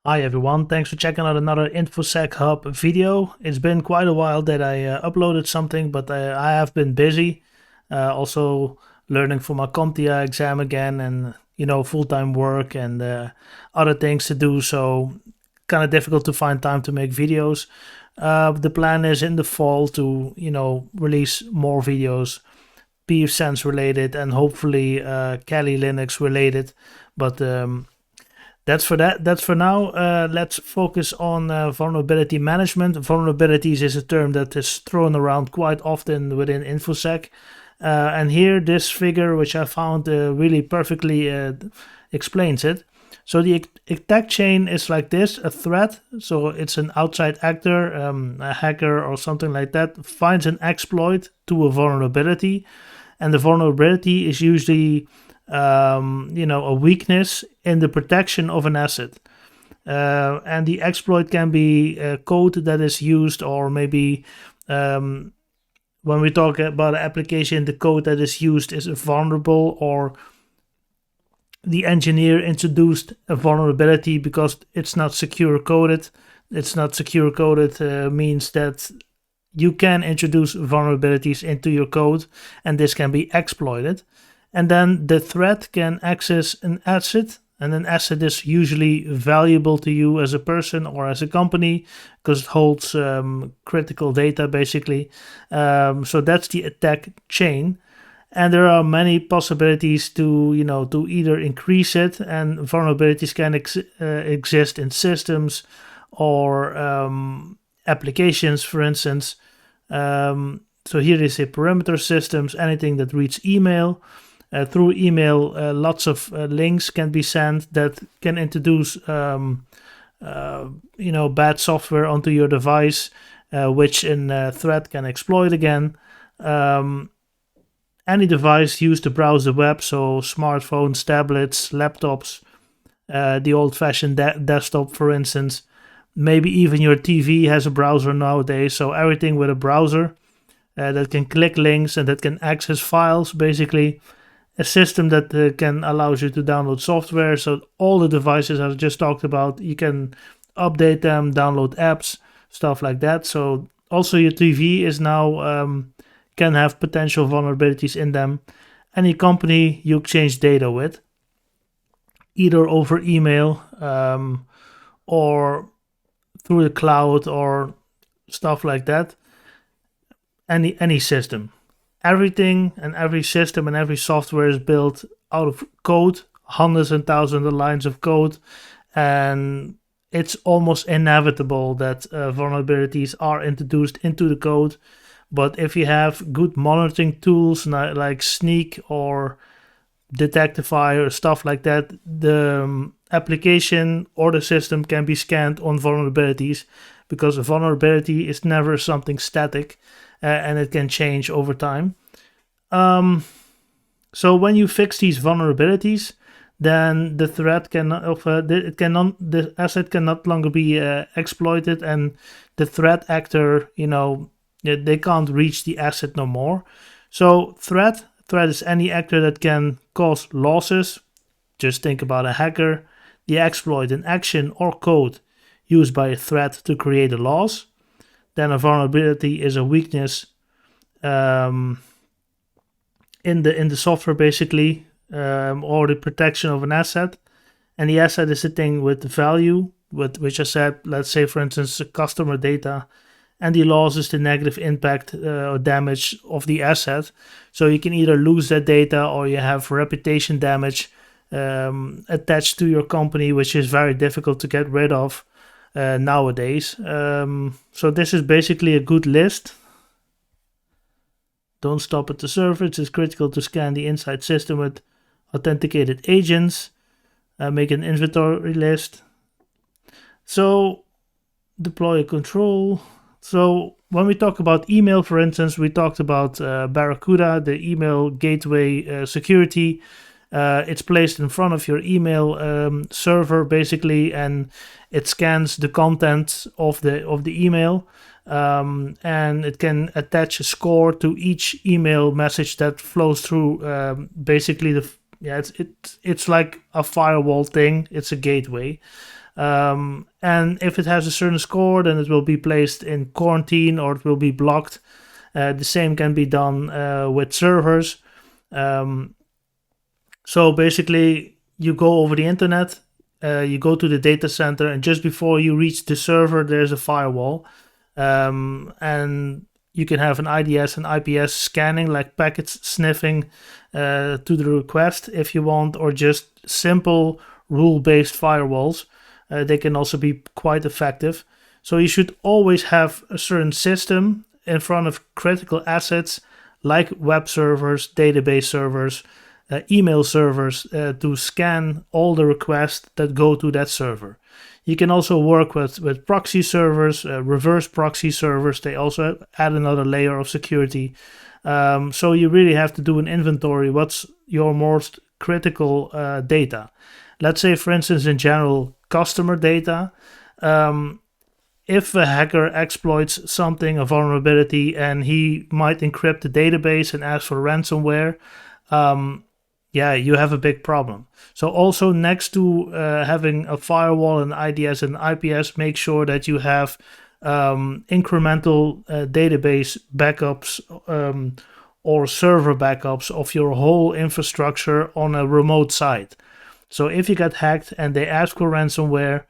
Hi everyone, thanks for checking out another InfoSec Hub video. It's been quite a while that I uploaded something, but I have been busy. Also learning for my CompTIA exam again and, full-time work and other things to do. So kind of difficult to find time to make videos. The plan is in the fall to, release more videos, pfSense related and hopefully Kali Linux related. But that's for that. That's for now. Let's focus on vulnerability management. Vulnerabilities is a term that is thrown around quite often within InfoSec. And here, this figure, which I found really perfectly explains it. So the attack chain is like this, a threat. So it's an outside actor, a hacker or something like that, finds an exploit to a vulnerability. And the vulnerability is usually a weakness in the protection of an asset. And the exploit can be code that is used, or maybe when we talk about an application, the code that is used is vulnerable, or the engineer introduced a vulnerability because it's not secure coded. It's not secure coded means that you can introduce vulnerabilities into your code, and this can be exploited. And then the threat can access an asset, and an asset is usually valuable to you as a person or as a company because it holds critical data, basically. So that's the attack chain. And there are many possibilities to either increase it, and vulnerabilities can exist in systems or applications, for instance. So here is a perimeter systems, anything that reads email. Through email, lots of links can be sent that can introduce bad software onto your device, which a threat can exploit again. Any device used to browse the web, so smartphones, tablets, laptops, the old-fashioned desktop, for instance. Maybe even your TV has a browser nowadays, so everything with a browser that can click links and that can access files, basically. A system that can allows you to download software. So all the devices I just talked about, you can update them, download apps, stuff like that. So also your TV is now can have potential vulnerabilities in them. Any company you exchange data with, either over email or through the cloud or stuff like that. Any system. Everything and every system and every software is built out of code, hundreds and thousands of lines of code, and it's almost inevitable that vulnerabilities are introduced into the code. But if you have good monitoring tools like Sneak or Detectify or stuff like that, the application or the system can be scanned on vulnerabilities, because a vulnerability is never something static, and it can change over time. So when you fix these vulnerabilities, then the threat the asset can no longer be exploited, and the threat actor, they can't reach the asset no more. So threat is any actor that can cause losses. Just think about a hacker. The exploit, an action or code used by a threat to create a loss. Then a vulnerability is a weakness in the software, basically, or the protection of an asset. And the asset is a thing with value, which I said, let's say, for instance, customer data. And the loss is the negative impact or damage of the asset. So you can either lose that data, or you have reputation damage attached to your company, which is very difficult to get rid of nowadays. So this is basically a good list. Don't stop at the surface. It's critical to scan the inside system with authenticated agents. Make an inventory list. So deploy a control. So when we talk about email, for instance, we talked about Barracuda, the email gateway security. It's placed in front of your email server, basically, and it scans the contents of the email, and it can attach a score to each email message that flows through. Basically, it's like a firewall thing. It's a gateway. And if it has a certain score, then it will be placed in quarantine or it will be blocked. The same can be done with servers. Um, so basically, you go over the internet, you go to the data center, and just before you reach the server, there's a firewall. And you can have an IDS and IPS scanning, like packets sniffing to the request if you want, or just simple rule-based firewalls. They can also be quite effective. So you should always have a certain system in front of critical assets like web servers, database servers, email servers to scan all the requests that go to that server. You can also work with proxy servers, reverse proxy servers. They also add another layer of security. So you really have to do an inventory. What's your most critical data? Let's say, for instance, in general, customer data. If a hacker exploits something, a vulnerability, and he might encrypt the database and ask for ransomware, yeah, you have a big problem. So also next to having a firewall and IDS and IPS, make sure that you have incremental database backups or server backups of your whole infrastructure on a remote site. So if you get hacked and they ask for ransomware,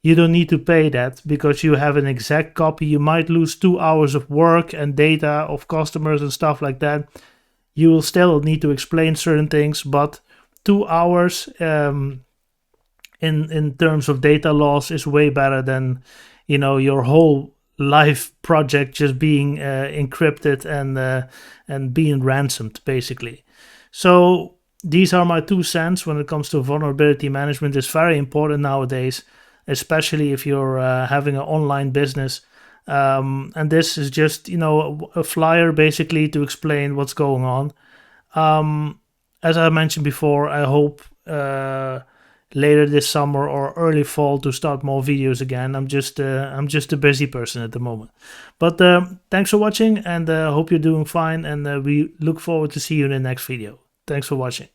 you don't need to pay that because you have an exact copy. You might lose 2 hours of work and data of customers and stuff like that. You will still need to explain certain things, but 2 hours in terms of data loss is way better than your whole life project just being encrypted and being ransomed, basically. So these are my 2 cents when it comes to vulnerability management. It's very important nowadays, especially if you're having an online business. And this is just, a flyer basically to explain what's going on. As I mentioned before, I hope later this summer or early fall to start more videos again. I'm just a busy person at the moment. But thanks for watching, and hope you're doing fine. And we look forward to see you in the next video. Thanks for watching.